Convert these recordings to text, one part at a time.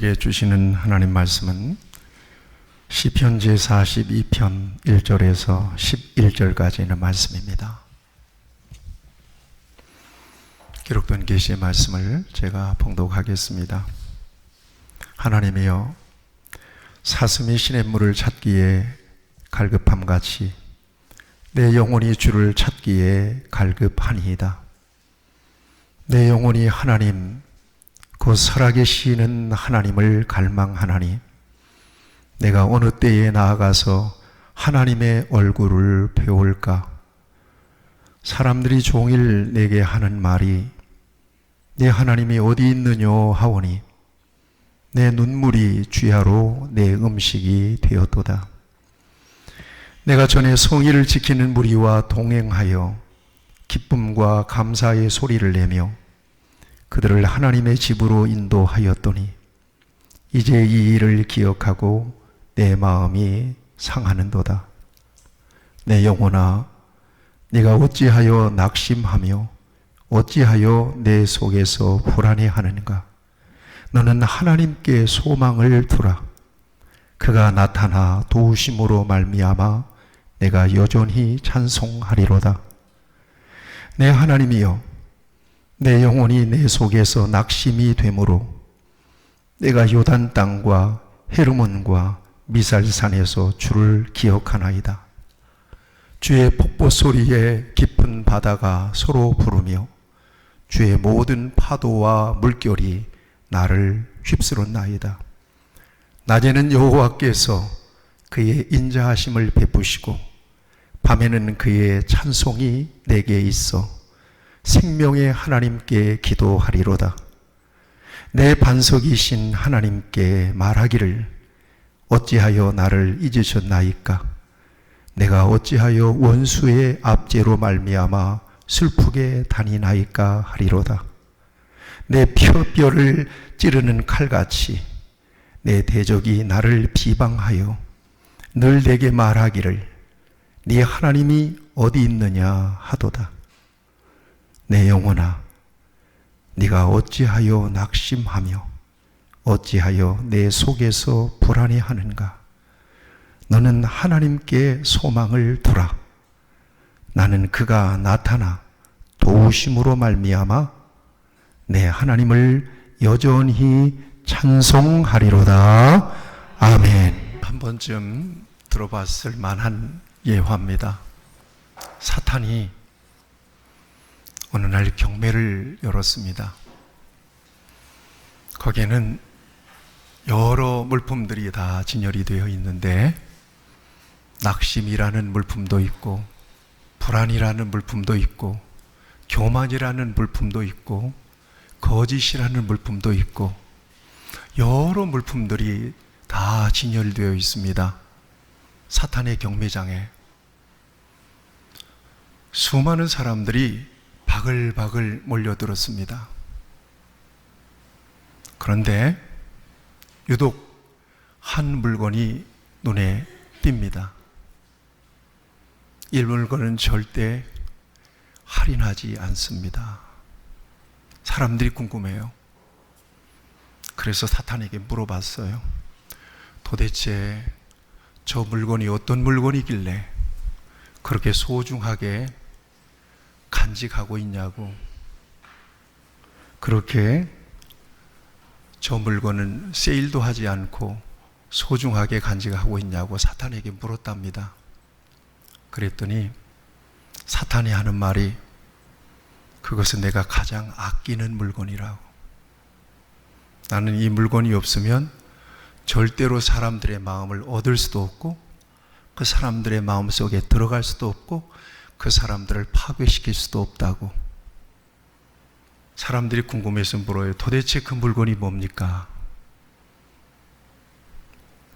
우리에게 주시는 하나님 말씀은 시편 제42편 1절에서 11절까지 있는 말씀입니다. 기록된 계시의 말씀을 제가 봉독하겠습니다. 하나님이여, 사슴이 시냇물을 찾기에 갈급함같이 내 영혼이 주를 찾기에 갈급하니이다. 내 영혼이 하나님, 곧 살아계시는 하나님을 갈망하나니 내가 어느 때에 나아가서 하나님의 얼굴을 배울까? 사람들이 종일 내게 하는 말이 내 하나님이 어디 있느뇨 하오니 내 눈물이 주야로 내 음식이 되었도다. 내가 전에 성의를 지키는 무리와 동행하여 기쁨과 감사의 소리를 내며 그들을 하나님의 집으로 인도하였더니 이제 이 일을 기억하고 내 마음이 상하는도다. 내 영혼아, 네가 어찌하여 낙심하며 어찌하여 내 속에서 불안해하는가? 너는 하나님께 소망을 두라. 그가 나타나 도우심으로 말미암아 내가 여전히 찬송하리로다. 내 하나님이여, 내 영혼이 내 속에서 낙심이 되므로 내가 요단 땅과 헤르몬과 미살산에서 주를 기억하나이다. 주의 폭포 소리에 깊은 바다가 서로 부르며 주의 모든 파도와 물결이 나를 휩쓸었나이다. 낮에는 여호와께서 그의 인자하심을 베푸시고 밤에는 그의 찬송이 내게 있어 생명의 하나님께 기도하리로다. 내 반석이신 하나님께 말하기를 어찌하여 나를 잊으셨나이까? 내가 어찌하여 원수의 압제로 말미암아 슬프게 다니나이까 하리로다. 내 뼈를 찌르는 칼같이 내 대적이 나를 비방하여 늘 내게 말하기를 네 하나님이 어디 있느냐 하도다. 내 영혼아, 네가 어찌하여 낙심하며 어찌하여 내 속에서 불안해하는가? 너는 하나님께 소망을 두라. 나는 그가 나타나 도우심으로 말미암아 내 하나님을 여전히 찬송하리로다. 아멘. 한 번쯤 들어봤을 만한 예화입니다. 사탄이 어느 날 경매를 열었습니다. 거기에는 여러 물품들이 다 진열이 되어 있는데 낙심이라는 물품도 있고 불안이라는 물품도 있고 교만이라는 물품도 있고 거짓이라는 물품도 있고 여러 물품들이 다 진열되어 있습니다. 사탄의 경매장에 수많은 사람들이 바글바글 몰려들었습니다. 그런데 유독 한 물건이 눈에 띕니다. 이 물건은 절대 할인하지 않습니다. 사람들이 궁금해요. 그래서 사탄에게 물어봤어요. 도대체 저 물건이 어떤 물건이길래 그렇게 소중하게 간직하고 있냐고. 그렇게 저 물건은 세일도 하지 않고 소중하게 간직하고 있냐고 사탄에게 물었답니다. 그랬더니 사탄이 하는 말이 그것은 내가 가장 아끼는 물건이라고. 나는 이 물건이 없으면 절대로 사람들의 마음을 얻을 수도 없고 그 사람들의 마음속에 들어갈 수도 없고 그 사람들을 파괴시킬 수도 없다고. 사람들이 궁금해서 물어요. 도대체 그 물건이 뭡니까?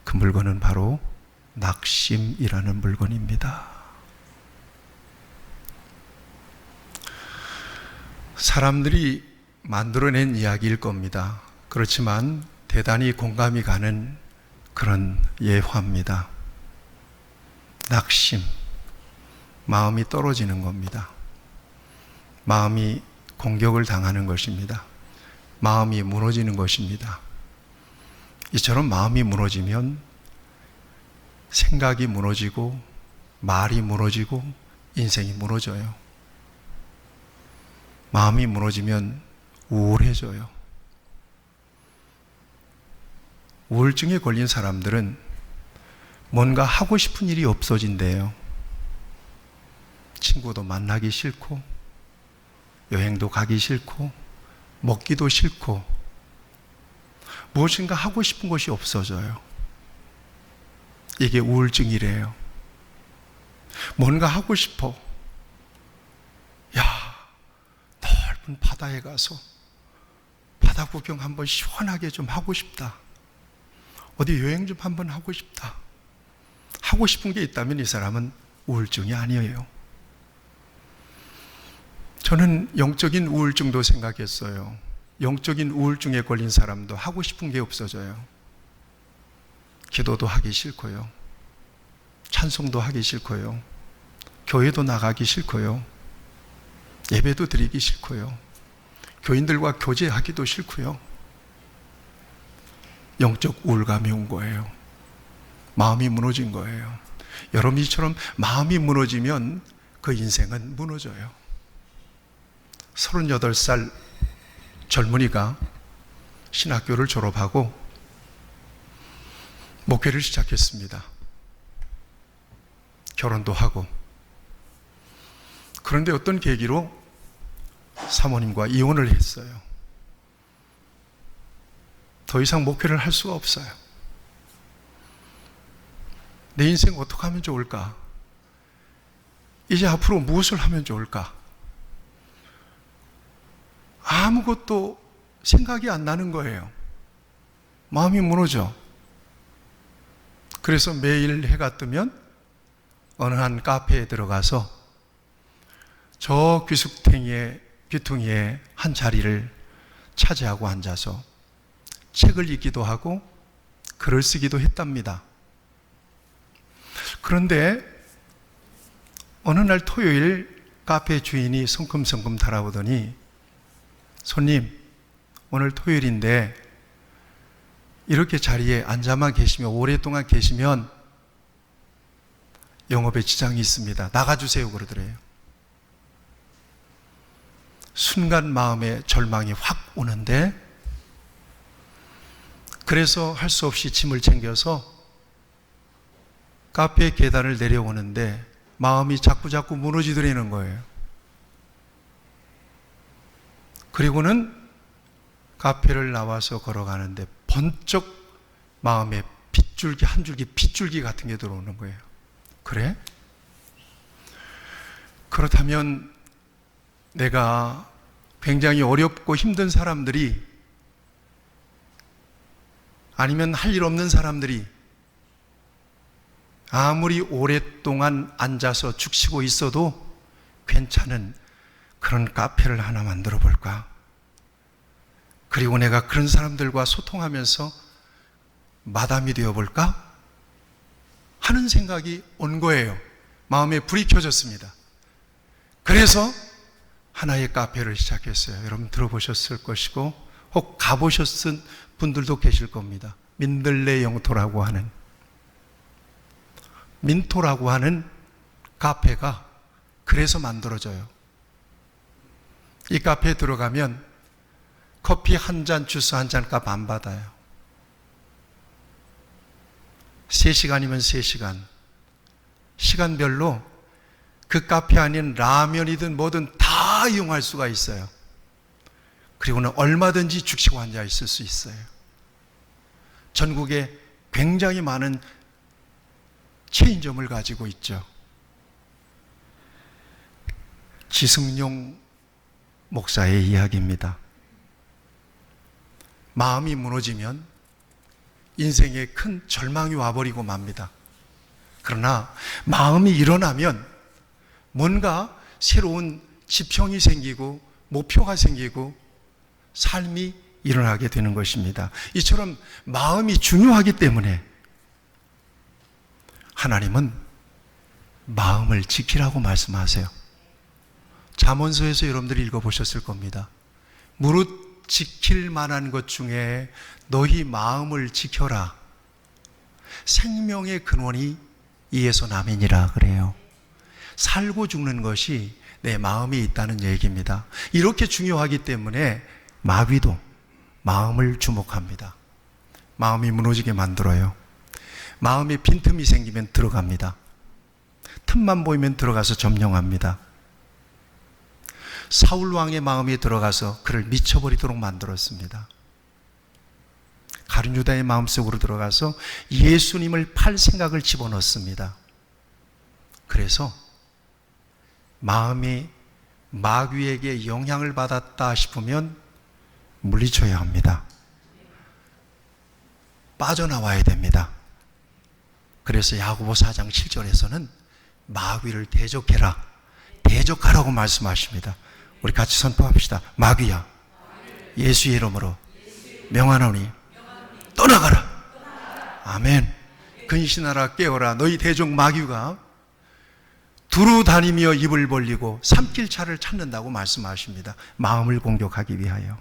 그 물건은 바로 낙심이라는 물건입니다. 사람들이 만들어낸 이야기일 겁니다. 그렇지만 대단히 공감이 가는 그런 예화입니다. 낙심, 마음이 떨어지는 겁니다. 마음이 공격을 당하는 것입니다. 마음이 무너지는 것입니다. 이처럼 마음이 무너지면 생각이 무너지고 말이 무너지고 인생이 무너져요. 마음이 무너지면 우울해져요. 우울증에 걸린 사람들은 뭔가 하고 싶은 일이 없어진대요. 친구도 만나기 싫고, 여행도 가기 싫고, 먹기도 싫고, 무엇인가 하고 싶은 것이 없어져요. 이게 우울증이래요. 뭔가 하고 싶어. 야, 넓은 바다에 가서 바다 구경 한번 시원하게 좀 하고 싶다. 어디 여행 좀 한번 하고 싶다. 하고 싶은 게 있다면 이 사람은 우울증이 아니에요. 저는 영적인 우울증도 생각했어요. 영적인 우울증에 걸린 사람도 하고 싶은 게 없어져요. 기도도 하기 싫고요. 찬송도 하기 싫고요. 교회도 나가기 싫고요. 예배도 드리기 싫고요. 교인들과 교제하기도 싫고요. 영적 우울감이 온 거예요. 마음이 무너진 거예요. 여러분이처럼 마음이 무너지면 그 인생은 무너져요. 38살 젊은이가 신학교를 졸업하고 목회를 시작했습니다. 결혼도 하고. 그런데 어떤 계기로 사모님과 이혼을 했어요. 더 이상 목회를 할 수가 없어요. 내 인생 어떻게 하면 좋을까? 이제 앞으로 무엇을 하면 좋을까? 아무것도 생각이 안 나는 거예요. 마음이 무너져. 그래서 매일 해가 뜨면 어느 한 카페에 들어가서 저 귀퉁이에 한 자리를 차지하고 앉아서 책을 읽기도 하고 글을 쓰기도 했답니다. 그런데 어느 날 토요일 카페 주인이 성큼성큼 달아오더니 손님, 오늘 토요일인데 이렇게 자리에 앉아만 계시면 오랫동안 계시면 영업에 지장이 있습니다. 나가주세요 그러더래요. 순간 마음에 절망이 확 오는데 그래서 할 수 없이 짐을 챙겨서 카페 계단을 내려오는데 마음이 자꾸 무너지더라는 거예요. 그리고는 카페를 나와서 걸어가는데 번쩍 마음에 빗줄기 한 줄기 빗줄기 같은 게 들어오는 거예요. 그래? 그렇다면 내가 굉장히 어렵고 힘든 사람들이 아니면 할 일 없는 사람들이 아무리 오랫동안 앉아서 죽치고 있어도 괜찮은 그런 카페를 하나 만들어 볼까? 그리고 내가 그런 사람들과 소통하면서 마담이 되어 볼까? 하는 생각이 온 거예요. 마음에 불이 켜졌습니다. 그래서 하나의 카페를 시작했어요. 여러분 들어보셨을 것이고 혹 가보셨은 분들도 계실 겁니다. 민들레 영토라고 하는 민토라고 하는 카페가 그래서 만들어져요. 이 카페에 들어가면 커피 한 잔, 주스 한 잔 값 안 받아요. 3시간이면 3시간. 시간별로 그 카페 안에는 라면이든 뭐든 다 이용할 수가 있어요. 그리고는 얼마든지 죽치고 앉아 있을 수 있어요. 전국에 굉장히 많은 체인점을 가지고 있죠. 지승용 목사의 이야기입니다. 마음이 무너지면 인생에 큰 절망이 와버리고 맙니다. 그러나 마음이 일어나면 뭔가 새로운 지평이 생기고 목표가 생기고 삶이 일어나게 되는 것입니다. 이처럼 마음이 중요하기 때문에 하나님은 마음을 지키라고 말씀하세요. 잠언서에서 여러분들이 읽어보셨을 겁니다. 무릇 지킬 만한 것 중에 너희 마음을 지켜라. 생명의 근원이 이에서 남이니라 그래요. 살고 죽는 것이 내 마음에 있다는 얘기입니다. 이렇게 중요하기 때문에 마귀도 마음을 주목합니다. 마음이 무너지게 만들어요. 마음에 빈틈이 생기면 들어갑니다. 틈만 보이면 들어가서 점령합니다. 사울 왕의 마음에 들어가서 그를 미쳐버리도록 만들었습니다. 가룟 유다의 마음속으로 들어가서 예수님을 팔 생각을 집어넣습니다. 그래서 마음이 마귀에게 영향을 받았다 싶으면 물리쳐야 합니다. 빠져나와야 됩니다. 그래서 야고보 4장 7절에서는 마귀를 대적해라, 대적하라고 말씀하십니다. 우리 같이 선포합시다. 마귀야, 예수의 이름으로 명하노니 떠나가라. 아멘. 근신하라, 깨어라. 너희 대적 마귀가 두루 다니며 입을 벌리고 삼킬 차를 찾는다고 말씀하십니다. 마음을 공격하기 위하여.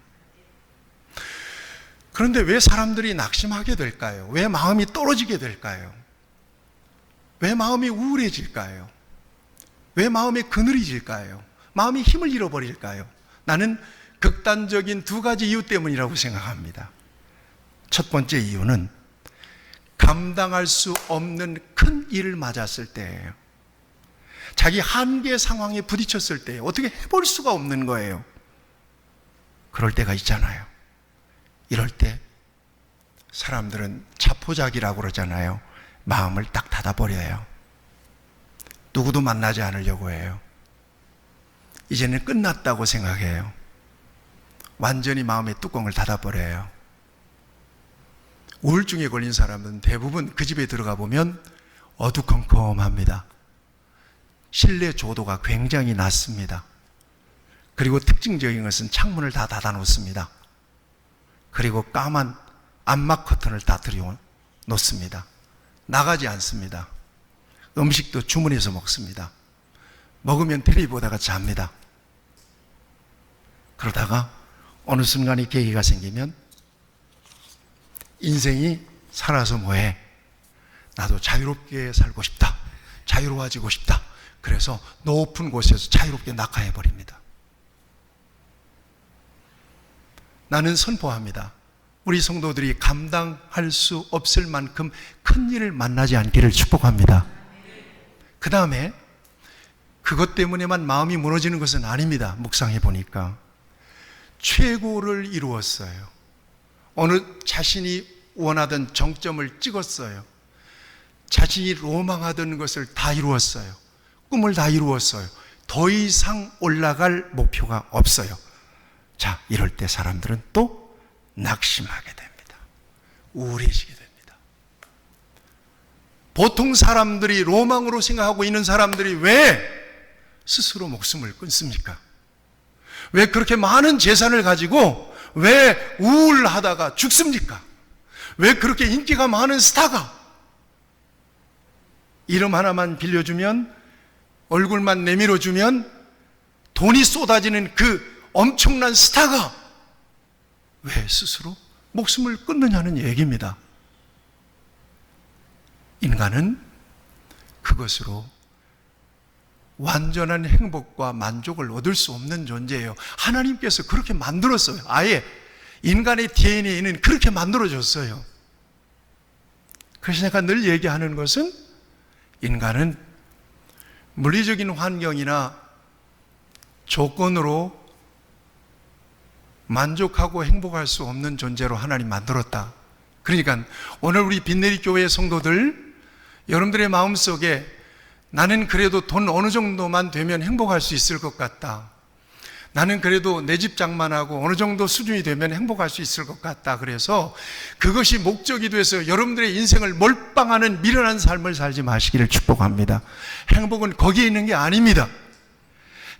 그런데 왜 사람들이 낙심하게 될까요? 왜 마음이 떨어지게 될까요? 왜 마음이 우울해질까요? 왜 마음이 그늘해질까요? 마음이 힘을 잃어버릴까요? 나는 극단적인 두 가지 이유 때문이라고 생각합니다. 첫 번째 이유는 감당할 수 없는 큰 일을 맞았을 때예요. 자기 한계 상황에 부딪혔을 때 어떻게 해볼 수가 없는 거예요. 그럴 때가 있잖아요. 이럴 때 사람들은 자포자기라고 그러잖아요. 마음을 딱 닫아버려요. 누구도 만나지 않으려고 해요. 이제는 끝났다고 생각해요. 완전히 마음의 뚜껑을 닫아버려요. 우울증에 걸린 사람은 대부분 그 집에 들어가 보면 어두컴컴합니다. 실내 조도가 굉장히 낮습니다. 그리고 특징적인 것은 창문을 다 닫아 놓습니다. 그리고 까만 암막 커튼을 다 들여 놓습니다. 나가지 않습니다. 음식도 주문해서 먹습니다. 먹으면 텔레비 보다가 잡니다. 그러다가 어느 순간에 계기가 생기면 인생이 살아서 뭐해? 나도 자유롭게 살고 싶다. 자유로워지고 싶다. 그래서 높은 곳에서 자유롭게 낙하해 버립니다. 나는 선포합니다. 우리 성도들이 감당할 수 없을 만큼 큰 일을 만나지 않기를 축복합니다. 그 다음에 그것 때문에만 마음이 무너지는 것은 아닙니다. 묵상해 보니까 최고를 이루었어요. 어느 자신이 원하던 정점을 찍었어요. 자신이 로망하던 것을 다 이루었어요. 꿈을 다 이루었어요. 더 이상 올라갈 목표가 없어요. 자, 이럴 때 사람들은 또 낙심하게 됩니다. 우울해지게 됩니다. 보통 사람들이 로망으로 생각하고 있는 사람들이 왜 스스로 목숨을 끊습니까? 왜 그렇게 많은 재산을 가지고 왜 우울하다가 죽습니까? 왜 그렇게 인기가 많은 스타가 이름 하나만 빌려주면, 얼굴만 내밀어주면 돈이 쏟아지는 그 엄청난 스타가 왜 스스로 목숨을 끊느냐는 얘기입니다. 인간은 그것으로 완전한 행복과 만족을 얻을 수 없는 존재예요. 하나님께서 그렇게 만들었어요. 아예 인간의 DNA는 그렇게 만들어졌어요. 그래서 제가 늘 얘기하는 것은 인간은 물리적인 환경이나 조건으로 만족하고 행복할 수 없는 존재로 하나님 만들었다. 그러니까 오늘 우리 빛내리 교회 성도들, 여러분들의 마음속에 나는 그래도 돈 어느 정도만 되면 행복할 수 있을 것 같다. 나는 그래도 내 집 장만하고 어느 정도 수준이 되면 행복할 수 있을 것 같다. 그래서 그것이 목적이 돼서 여러분들의 인생을 몰빵하는 미련한 삶을 살지 마시기를 축복합니다. 행복은 거기에 있는 게 아닙니다.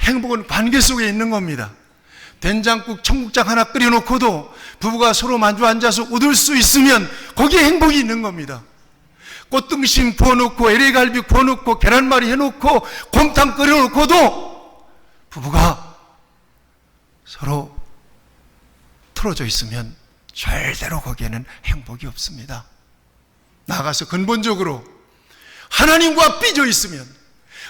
행복은 관계 속에 있는 겁니다. 된장국 청국장 하나 끓여놓고도 부부가 서로 마주 앉아서 웃을 수 있으면 거기에 행복이 있는 겁니다. 꽃등심 부어놓고 LA갈비 구워놓고 계란말이 해놓고 곰탕 끓여놓고도 부부가 서로 틀어져 있으면 절대로 거기에는 행복이 없습니다. 나아가서 근본적으로 하나님과 삐져 있으면,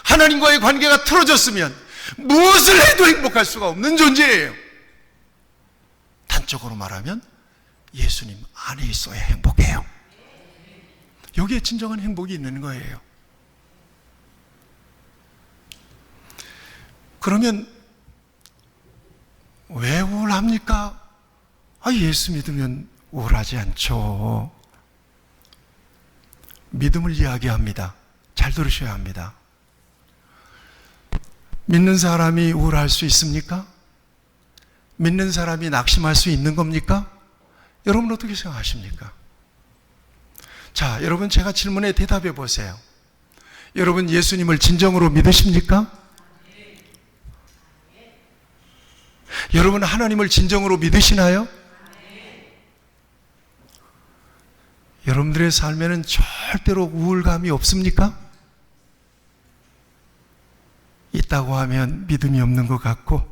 하나님과의 관계가 틀어졌으면 무엇을 해도 행복할 수가 없는 존재예요. 단적으로 말하면 예수님 안에 있어야 행복해요. 여기에 진정한 행복이 있는 거예요. 그러면 왜 우울합니까? 예수 믿으면 우울하지 않죠. 믿음을 이야기합니다. 잘 들으셔야 합니다. 믿는 사람이 우울할 수 있습니까? 믿는 사람이 낙심할 수 있는 겁니까? 여러분 어떻게 생각하십니까? 자, 여러분 제가 질문에 대답해 보세요. 여러분 예수님을 진정으로 믿으십니까? 여러분 하나님을 진정으로 믿으시나요? 여러분들의 삶에는 절대로 우울감이 없습니까? 있다고 하면 믿음이 없는 것 같고,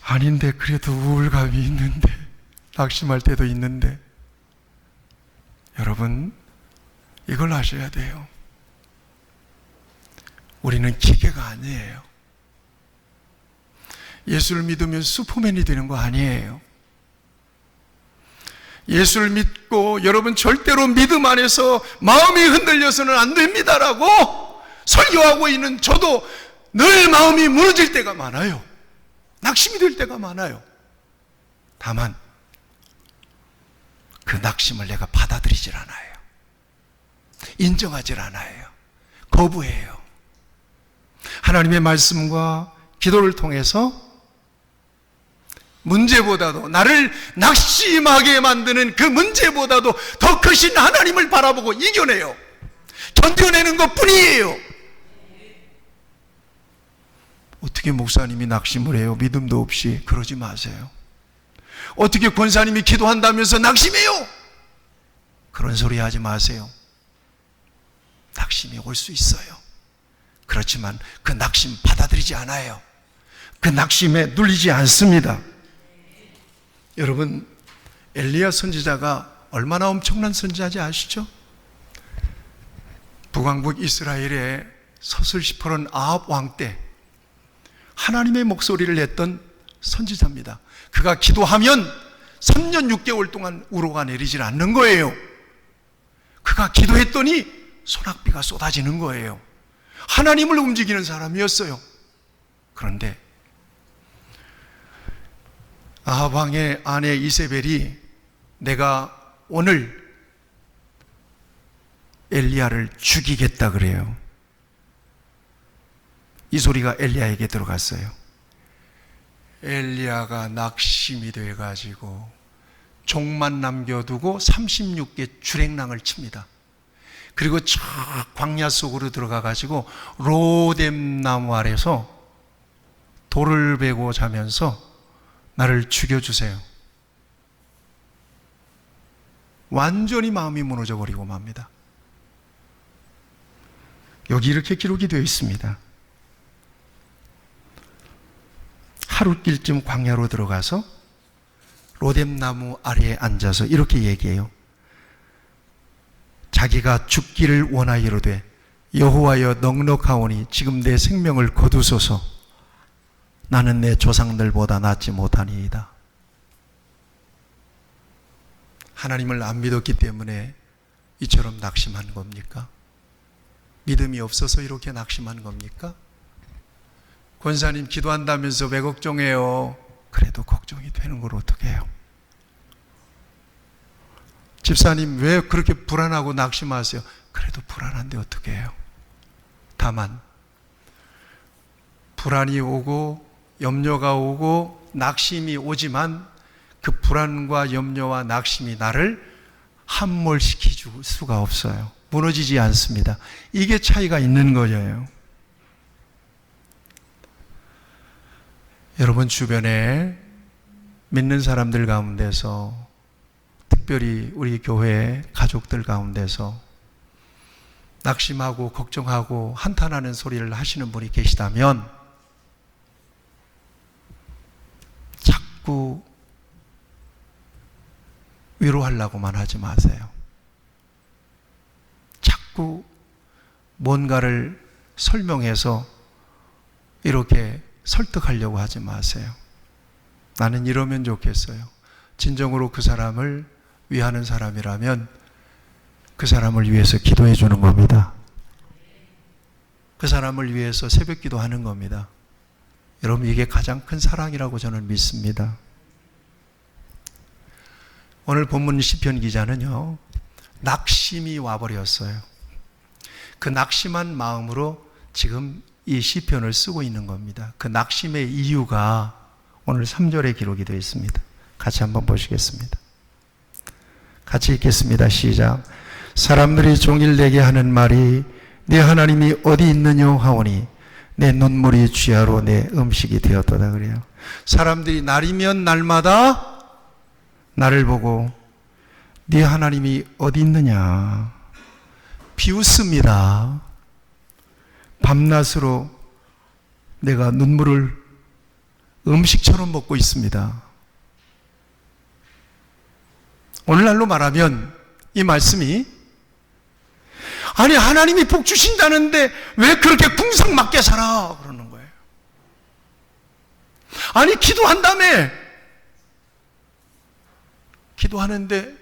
아닌데 그래도 우울감이 있는데, 낙심할 때도 있는데, 여러분 이걸 아셔야 돼요. 우리는 기계가 아니에요. 예수를 믿으면 슈퍼맨이 되는 거 아니에요. 예수를 믿고 여러분 절대로 믿음 안에서 마음이 흔들려서는 안 됩니다라고 설교하고 있는 저도 늘 마음이 무너질 때가 많아요. 낙심이 될 때가 많아요. 다만 그 낙심을 내가 받아들이질 않아요. 인정하질 않아요. 거부해요. 하나님의 말씀과 기도를 통해서 문제보다도, 나를 낙심하게 만드는 그 문제보다도 더 크신 하나님을 바라보고 이겨내요. 견뎌내는 것 뿐이에요. 어떻게 목사님이 낙심을 해요? 믿음도 없이. 그러지 마세요. 어떻게 권사님이 기도한다면서 낙심해요? 그런 소리 하지 마세요. 낙심이 올 수 있어요. 그렇지만 그 낙심 받아들이지 않아요. 그 낙심에 눌리지 않습니다. 여러분, 엘리야 선지자가 얼마나 엄청난 선지자인지 아시죠? 북왕국 이스라엘의 서슬시퍼런 아합 왕 때 하나님의 목소리를 냈던 선지자입니다. 그가 기도하면 3년 6개월 동안 우로가 내리질 않는 거예요. 그가 기도했더니 소낙비가 쏟아지는 거예요. 하나님을 움직이는 사람이었어요. 그런데 아합 왕의 아내 이세벨이 내가 오늘 엘리야를 죽이겠다 그래요. 이 소리가 엘리야에게 들어갔어요. 엘리야가 낙심이 돼가지고 종만 남겨두고 36개 주랭랑을 칩니다. 그리고 저 광야 속으로 들어가가지고 로뎀 나무 아래서 돌을 베고 자면서 나를 죽여주세요. 완전히 마음이 무너져 버리고 맙니다. 여기 이렇게 기록이 되어 있습니다. 하룻길쯤 광야로 들어가서 로뎀 나무 아래에 앉아서 이렇게 얘기해요. 자기가 죽기를 원하이로되 여호와여 넉넉하오니 지금 내 생명을 거두소서. 나는 내 조상들보다 낫지 못하니이다. 하나님을 안 믿었기 때문에 이처럼 낙심한 겁니까? 믿음이 없어서 이렇게 낙심한 겁니까? 권사님 기도한다면서 왜 걱정해요? 그래도 걱정이 되는 걸 어떻게 해요? 집사님 왜 그렇게 불안하고 낙심하세요? 그래도 불안한데 어떻게 해요? 다만 불안이 오고 염려가 오고 낙심이 오지만 그 불안과 염려와 낙심이 나를 함몰시킬 수가 없어요. 무너지지 않습니다. 이게 차이가 있는 거예요. 여러분 주변에 믿는 사람들 가운데서, 특별히 우리 교회 가족들 가운데서 낙심하고 걱정하고 한탄하는 소리를 하시는 분이 계시다면 자꾸 위로하려고만 하지 마세요. 자꾸 뭔가를 설명해서 이렇게 설득하려고 하지 마세요. 나는 이러면 좋겠어요. 진정으로 그 사람을 위하는 사람이라면 그 사람을 위해서 기도해 주는 겁니다. 그 사람을 위해서 새벽 기도하는 겁니다. 여러분, 이게 가장 큰 사랑이라고 저는 믿습니다. 오늘 본문 시편 기자는요, 낙심이 와버렸어요. 그 낙심한 마음으로 지금 이 시편을 쓰고 있는 겁니다. 그 낙심의 이유가 오늘 3절에 기록이 되어 있습니다. 같이 한번 보시겠습니다. 같이 읽겠습니다. 시작. 사람들이 종일 내게 하는 말이 네 하나님이 어디 있느냐 하오니 내 눈물이 쥐하로 내 음식이 되었도다 그래요. 사람들이 날이면 날마다 나를 보고 네 하나님이 어디 있느냐 비웃습니다. 밤낮으로 내가 눈물을 음식처럼 먹고 있습니다. 오늘날로 말하면 이 말씀이 아니 하나님이 복 주신다는데 왜 그렇게 궁상맞게 살아? 그러는 거예요. 아니 기도한다며 기도하는데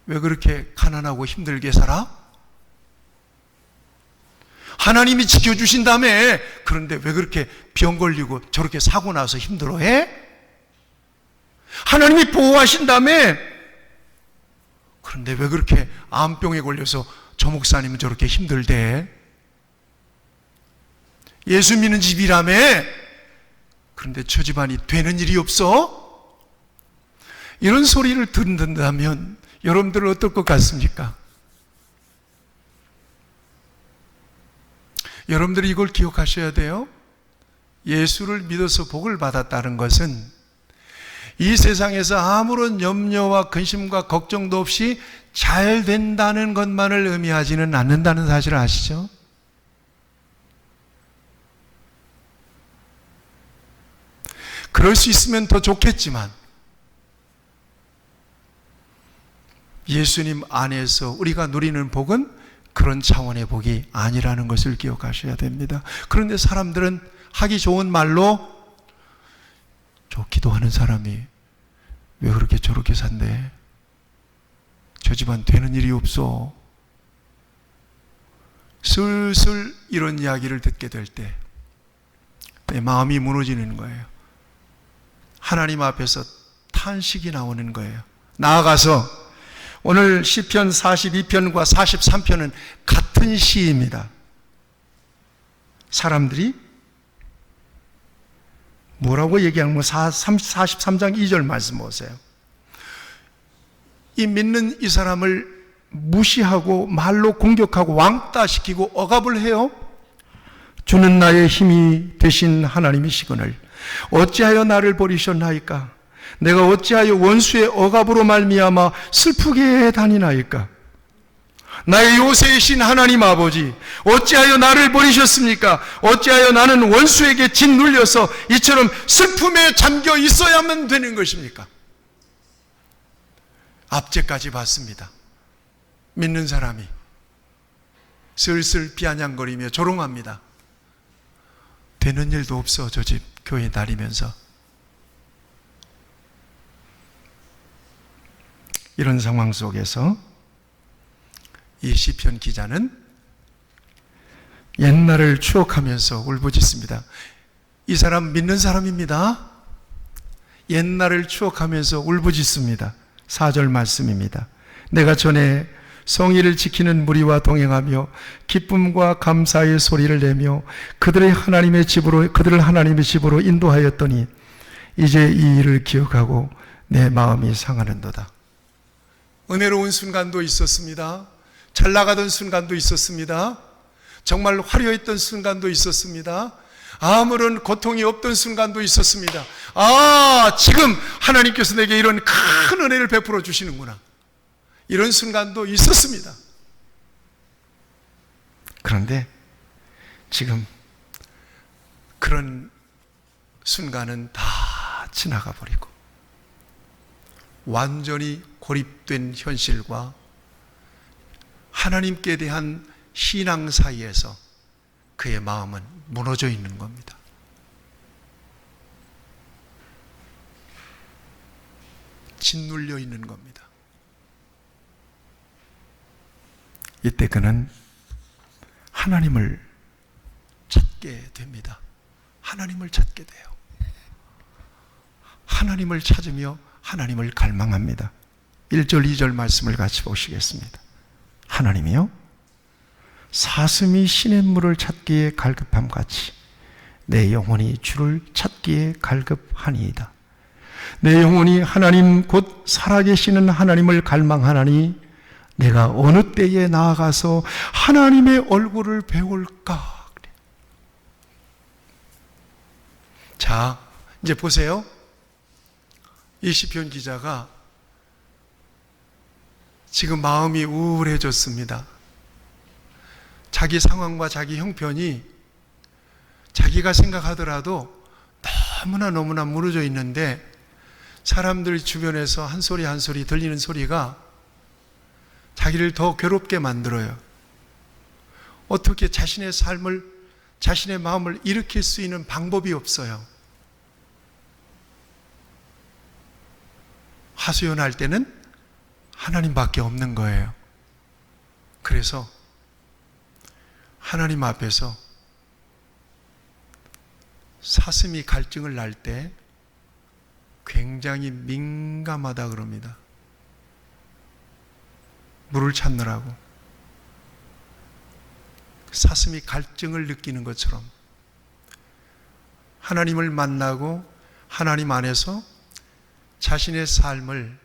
왜 그렇게 가난하고 힘들게 살아? 하나님이 지켜주신다며 그런데 왜 그렇게 병 걸리고 저렇게 사고 나서 힘들어해? 하나님이 보호하신다며 그런데 왜 그렇게 암병에 걸려서 저 목사님은 저렇게 힘들대? 예수 믿는 집이라며 그런데 저 집안이 되는 일이 없어? 이런 소리를 듣는다면 여러분들은 어떨 것 같습니까? 여러분들이 이걸 기억하셔야 돼요. 예수를 믿어서 복을 받았다는 것은 이 세상에서 아무런 염려와 근심과 걱정도 없이 잘 된다는 것만을 의미하지는 않는다는 사실을 아시죠? 그럴 수 있으면 더 좋겠지만 예수님 안에서 우리가 누리는 복은 그런 차원의 복이 아니라는 것을 기억하셔야 됩니다. 그런데 사람들은 하기 좋은 말로 저 기도하는 사람이 왜 그렇게 저렇게 산대? 저 집안 되는 일이 없어. 슬슬 이런 이야기를 듣게 될 때 내 마음이 무너지는 거예요. 하나님 앞에서 탄식이 나오는 거예요. 나아가서 오늘 시편 42편과 43편은 같은 시입니다. 사람들이 뭐라고 얘기하는 거 43장 2절 말씀 보세요. 이 믿는 이 사람을 무시하고 말로 공격하고 왕따시키고 억압을 해요. 주는 나의 힘이 되신 하나님이시거늘 어찌하여 나를 버리셨나이까? 내가 어찌하여 원수의 억압으로 말미암아 슬프게 다니나이까? 나의 요새이신 하나님 아버지, 어찌하여 나를 버리셨습니까? 어찌하여 나는 원수에게 짓눌려서 이처럼 슬픔에 잠겨 있어야만 되는 것입니까? 압제까지 받습니다. 믿는 사람이 슬슬 비아냥거리며 조롱합니다. 되는 일도 없어 저 집 교회 다니면서. 이런 상황 속에서 이 시편 기자는 옛날을 추억하면서 울부짖습니다. 이 사람 믿는 사람입니다. 옛날을 추억하면서 울부짖습니다. 4절 말씀입니다. 내가 전에 성의를 지키는 무리와 동행하며 기쁨과 감사의 소리를 내며 그들을 하나님의 집으로 인도하였더니 이제 이 일을 기억하고 내 마음이 상하는도다. 은혜로운 순간도 있었습니다. 잘 나가던 순간도 있었습니다. 정말 화려했던 순간도 있었습니다. 아무런 고통이 없던 순간도 있었습니다. 지금 하나님께서 내게 이런 큰 은혜를 베풀어 주시는구나. 이런 순간도 있었습니다. 그런데 지금 그런 순간은 다 지나가 버리고 완전히 고립된 현실과 하나님께 대한 신앙 사이에서 그의 마음은 무너져 있는 겁니다. 짓눌려 있는 겁니다. 이때 그는 하나님을 찾게 됩니다. 하나님을 찾게 돼요. 하나님을 찾으며 하나님을 갈망합니다. 1절 2절 말씀을 같이 보시겠습니다. 하나님이요 사슴이 시냇물을 찾기에 갈급함같이 내 영혼이 주를 찾기에 갈급하니이다. 내 영혼이 하나님 곧 살아계시는 하나님을 갈망하나니 내가 어느 때에 나아가서 하나님의 얼굴을 배울까? 자, 이제 보세요. 이 시편 기자가 지금 마음이 우울해졌습니다. 자기 상황과 자기 형편이 자기가 생각하더라도 너무나 무너져 있는데 사람들 주변에서 한 소리 한 소리 들리는 소리가 자기를 더 괴롭게 만들어요. 어떻게 자신의 삶을, 자신의 마음을 일으킬 수 있는 방법이 없어요. 하소연할 때는 하나님밖에 없는 거예요. 그래서 하나님 앞에서 사슴이 갈증을 날 때 굉장히 민감하다 그럽니다. 물을 찾느라고. 사슴이 갈증을 느끼는 것처럼 하나님을 만나고 하나님 안에서 자신의 삶을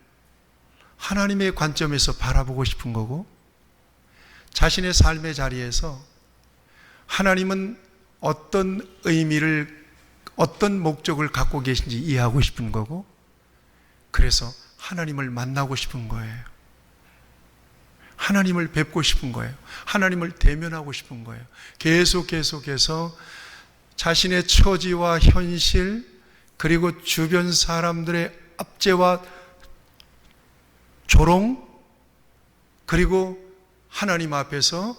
하나님의 관점에서 바라보고 싶은 거고, 자신의 삶의 자리에서 하나님은 어떤 의미를, 어떤 목적을 갖고 계신지 이해하고 싶은 거고, 그래서 하나님을 만나고 싶은 거예요. 하나님을 뵙고 싶은 거예요. 하나님을 대면하고 싶은 거예요. 계속해서 자신의 처지와 현실, 그리고 주변 사람들의 압제와 조롱, 그리고 하나님 앞에서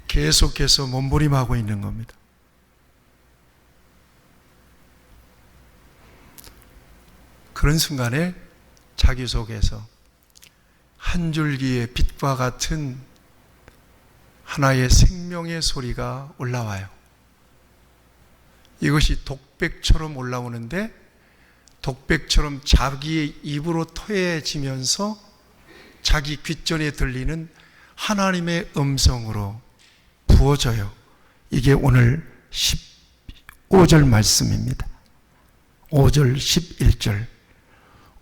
계속해서 몸부림하고 있는 겁니다. 그런 순간에 자기 속에서 한 줄기의 빛과 같은 하나의 생명의 소리가 올라와요. 이것이 독백처럼 올라오는데, 독백처럼 자기의 입으로 토해지면서 자기 귓전에 들리는 하나님의 음성으로 부어져요. 이게 오늘 15절 말씀입니다. 5절, 11절.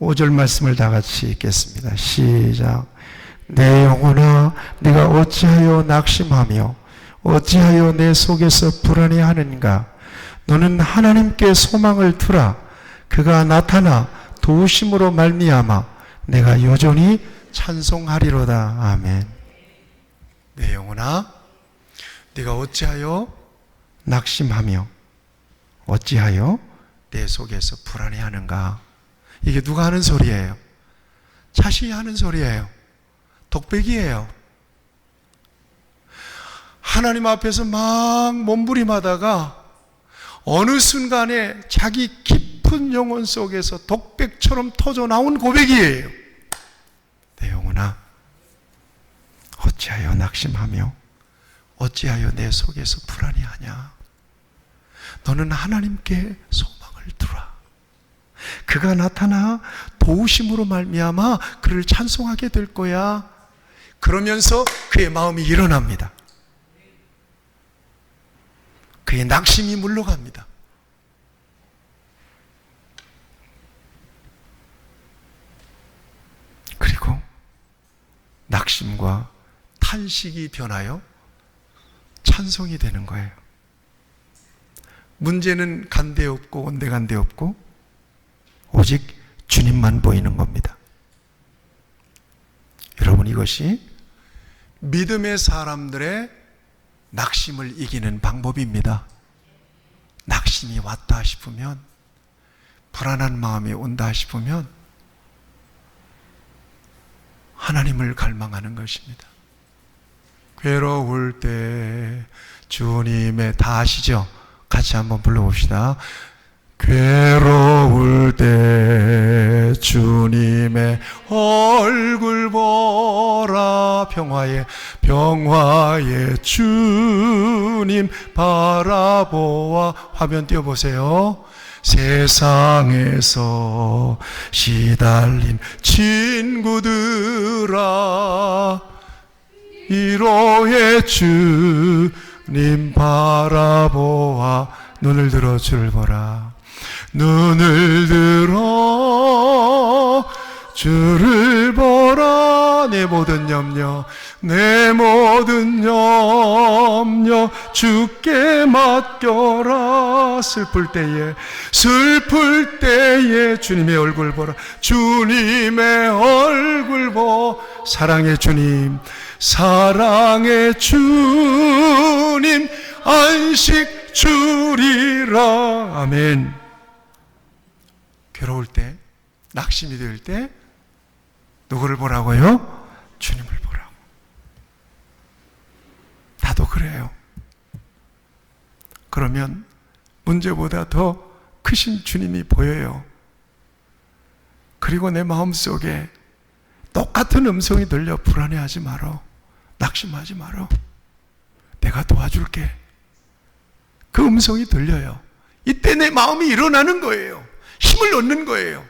5절 말씀을 다 같이 읽겠습니다. 시작. 내 영혼아, 네가 어찌하여 낙심하며 어찌하여 내 속에서 불안해하는가? 너는 하나님께 소망을 두라. 그가 나타나 도우심으로 말미암아 내가 여전히 찬송하리로다. 아멘. 내 영혼아, 네가 어찌하여 낙심하며 어찌하여 내 속에서 불안해하는가? 이게 누가 하는 소리예요? 자신이 하는 소리예요. 독백이에요. 하나님 앞에서 막 몸부림하다가 어느 순간에 자기 깊은 영혼 속에서 독백처럼 터져 나온 고백이에요. 내 영혼아, 어찌하여 낙심하며 어찌하여 내 속에서 불안해하냐? 너는 하나님께 소망을 두라. 그가 나타나 도우심으로 말미암아 그를 찬송하게 될 거야. 그러면서 그의 마음이 일어납니다. 그의 낙심이 물러갑니다. 그리고 낙심과 탄식이 변하여 찬송이 되는 거예요. 문제는 간데 없고 온데간데 없고 오직 주님만 보이는 겁니다. 여러분, 이것이 믿음의 사람들의 낙심을 이기는 방법입니다. 낙심이 왔다 싶으면, 불안한 마음이 온다 싶으면 하나님을 갈망하는 것입니다. 괴로울 때 주님의, 다 아시죠? 같이 한번 불러봅시다. 괴로울 때 주님의 얼굴 보라. 평화의 주님 바라보아. 화면 띄워보세요. 세상에서 시달린 친구들아, 위로의 주님 바라보아. 눈을 들어 주를 보라. 눈을 들어 주를 보라. 내 모든 염려 주께 맡겨라. 슬플 때에 주님의 얼굴 보라. 주님의 얼굴 보. 사랑의 주님 안식 주리라. 아멘. 괴로울 때, 낙심이 될 때 누구를 보라고요? 주님을 보라고. 나도 그래요. 그러면 문제보다 더 크신 주님이 보여요. 그리고 내 마음속에 똑같은 음성이 들려. 불안해하지 말어. 낙심하지 말어. 내가 도와줄게. 그 음성이 들려요. 이때 내 마음이 일어나는 거예요. 힘을 얻는 거예요.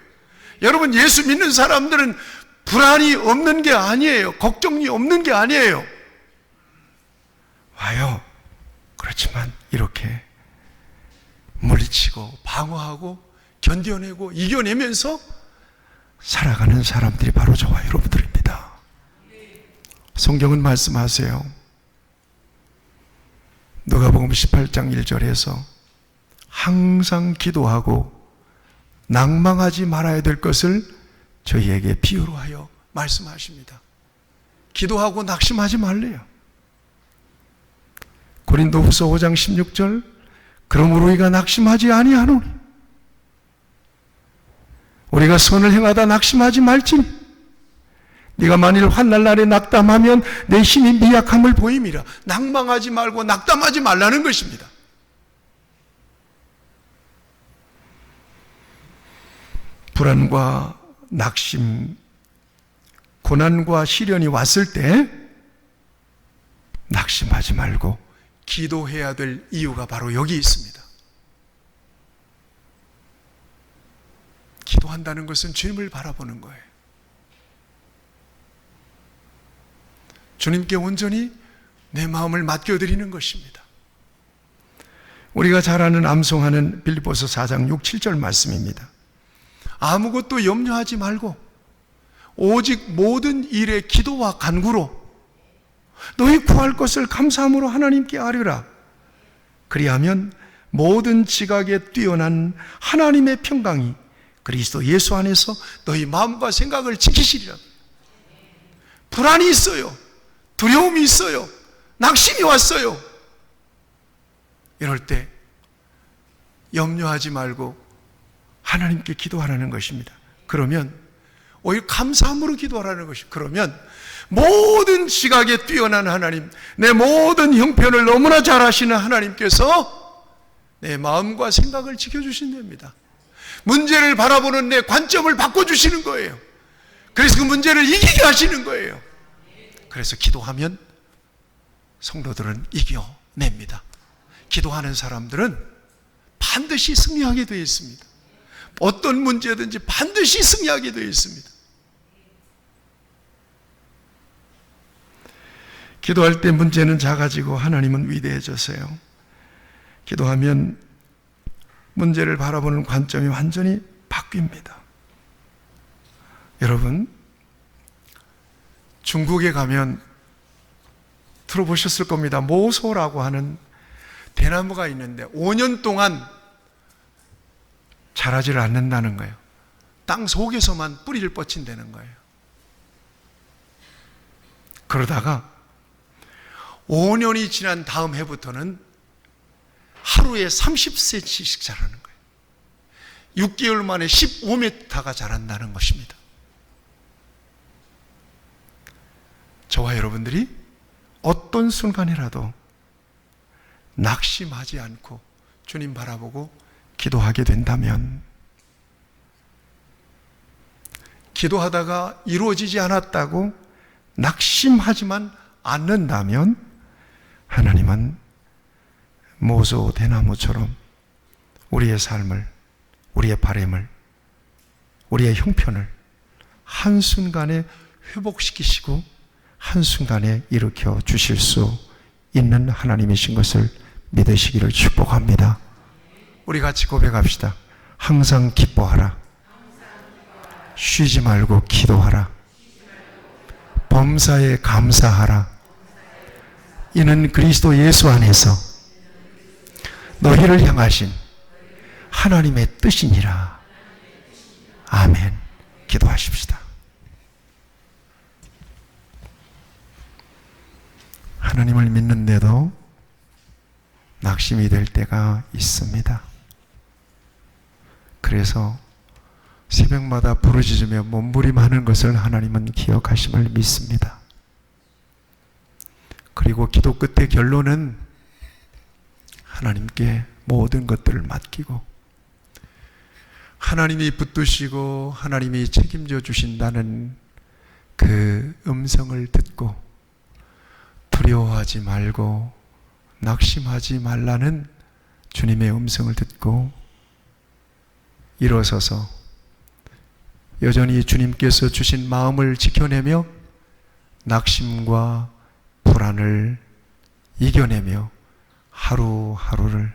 여러분, 예수 믿는 사람들은 불안이 없는 게 아니에요. 걱정이 없는 게 아니에요. 와요. 그렇지만 이렇게 물리치고 방어하고 견뎌내고 이겨내면서 살아가는 사람들이 바로 저와 여러분들입니다. 성경은 말씀하세요. 누가복음 18장 1절에서 항상 기도하고 낭망하지 말아야 될 것을 저희에게 비유로 하여 말씀하십니다. 기도하고 낙심하지 말래요. 고린도후서 5장 16절, 그러므로 우리가 낙심하지 아니하노니 우리가 선을 행하다 낙심하지 말지니 네가 만일 환난 날에 낙담하면 내 힘이 미약함을 보임이라. 낭망하지 말고 낙담하지 말라는 것입니다. 불안과 낙심, 고난과 시련이 왔을 때 낙심하지 말고 기도해야 될 이유가 바로 여기 있습니다. 기도한다는 것은 주님을 바라보는 거예요. 주님께 온전히 내 마음을 맡겨드리는 것입니다. 우리가 잘 아는 암송하는 빌립보서 4장 6, 7절 말씀입니다. 아무것도 염려하지 말고 오직 모든 일에 기도와 간구로 너희 구할 것을 감사함으로 하나님께 아뢰라. 그리하면 모든 지각에 뛰어난 하나님의 평강이 그리스도 예수 안에서 너희 마음과 생각을 지키시리라. 불안이 있어요. 두려움이 있어요. 낙심이 왔어요. 이럴 때 염려하지 말고 하나님께 기도하라는 것입니다. 그러면 오히려 감사함으로 기도하라는 것입니다. 그러면 모든 지각에 뛰어난 하나님, 내 모든 형편을 너무나 잘 아시는 하나님께서 내 마음과 생각을 지켜주신답니다. 문제를 바라보는 내 관점을 바꿔주시는 거예요. 그래서 그 문제를 이기게 하시는 거예요. 그래서 기도하면 성도들은 이겨냅니다. 기도하는 사람들은 반드시 승리하게 되어 있습니다. 어떤 문제든지 반드시 승리하게 되어 있습니다. 기도할 때 문제는 작아지고 하나님은 위대해졌어요. 기도하면 문제를 바라보는 관점이 완전히 바뀝니다. 여러분, 중국에 가면 들어보셨을 겁니다. 모소라고 하는 대나무가 있는데 5년 동안 자라지를 않는다는 거예요. 땅 속에서만 뿌리를 뻗친다는 거예요. 그러다가 5년이 지난 다음 해부터는 하루에 30cm씩 자라는 거예요. 6개월 만에 15m가 자란다는 것입니다. 저와 여러분들이 어떤 순간이라도 낙심하지 않고 주님 바라보고 기도하게 된다면, 기도하다가 이루어지지 않았다고 낙심하지만 않는다면, 하나님은 모소 대나무처럼 우리의 삶을, 우리의 바램을, 우리의 형편을 한순간에 회복시키시고 한순간에 일으켜 주실 수 있는 하나님이신 것을 믿으시기를 축복합니다. 우리 같이 고백합시다. 항상 기뻐하라. 쉬지 말고 기도하라. 범사에 감사하라. 이는 그리스도 예수 안에서 너희를 향하신 하나님의 뜻이니라. 아멘. 기도하십시다. 하나님을 믿는데도 낙심이 될 때가 있습니다. 그래서 새벽마다 부르짖으며 몸부림하는 것을 하나님은 기억하심을 믿습니다. 그리고 기도 끝의 결론은 하나님께 모든 것들을 맡기고 하나님이 붙드시고 하나님이 책임져 주신다는 그 음성을 듣고 두려워하지 말고 낙심하지 말라는 주님의 음성을 듣고 일어서서 여전히 주님께서 주신 마음을 지켜내며 낙심과 불안을 이겨내며 하루하루를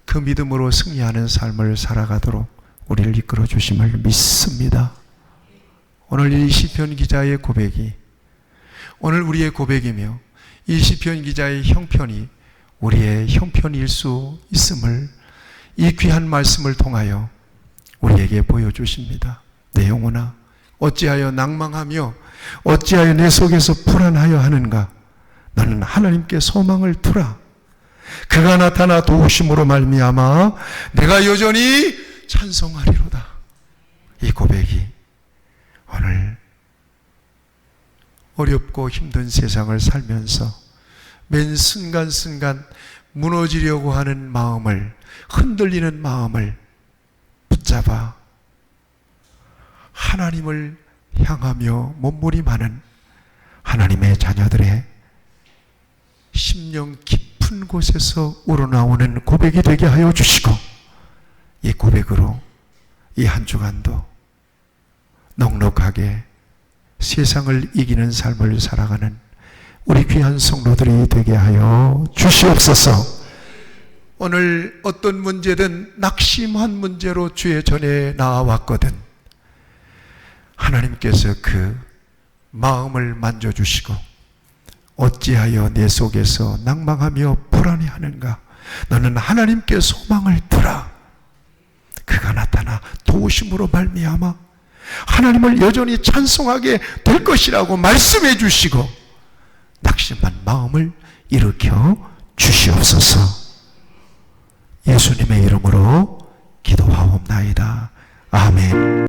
그 믿음으로 승리하는 삶을 살아가도록 우리를 이끌어 주심을 믿습니다. 오늘 이 시편 기자의 고백이 오늘 우리의 고백이며 이 시편 기자의 형편이 우리의 형편일 수 있음을 이 귀한 말씀을 통하여 우리에게 보여주십니다. 내 영혼아, 어찌하여 낭망하며 어찌하여 내 속에서 불안하여 하는가? 너는 하나님께 소망을 두라. 그가 나타나 도우심으로 말미암아 내가 여전히 찬송하리로다. 이 고백이 오늘 어렵고 힘든 세상을 살면서 매 순간순간 무너지려고 하는 마음을, 흔들리는 마음을 붙잡아 하나님을 향하며 몸부림하는 하나님의 자녀들의 심령 깊은 곳에서 우러나오는 고백이 되게 하여 주시고, 이 고백으로 이 한 주간도 넉넉하게 세상을 이기는 삶을 살아가는 우리 귀한 성도들이 되게 하여 주시옵소서. 오늘 어떤 문제든 낙심한 문제로 주의 전에 나와왔거든 하나님께서 그 마음을 만져주시고 어찌하여 내 속에서 낭망하며 불안해하는가? 너는 하나님께 소망을 두라. 그가 나타나 도우심으로 말미암아 하나님을 여전히 찬송하게 될 것이라고 말씀해 주시고 낙심한 마음을 일으켜 주시옵소서. 예수님의 이름으로 기도하옵나이다. 아멘.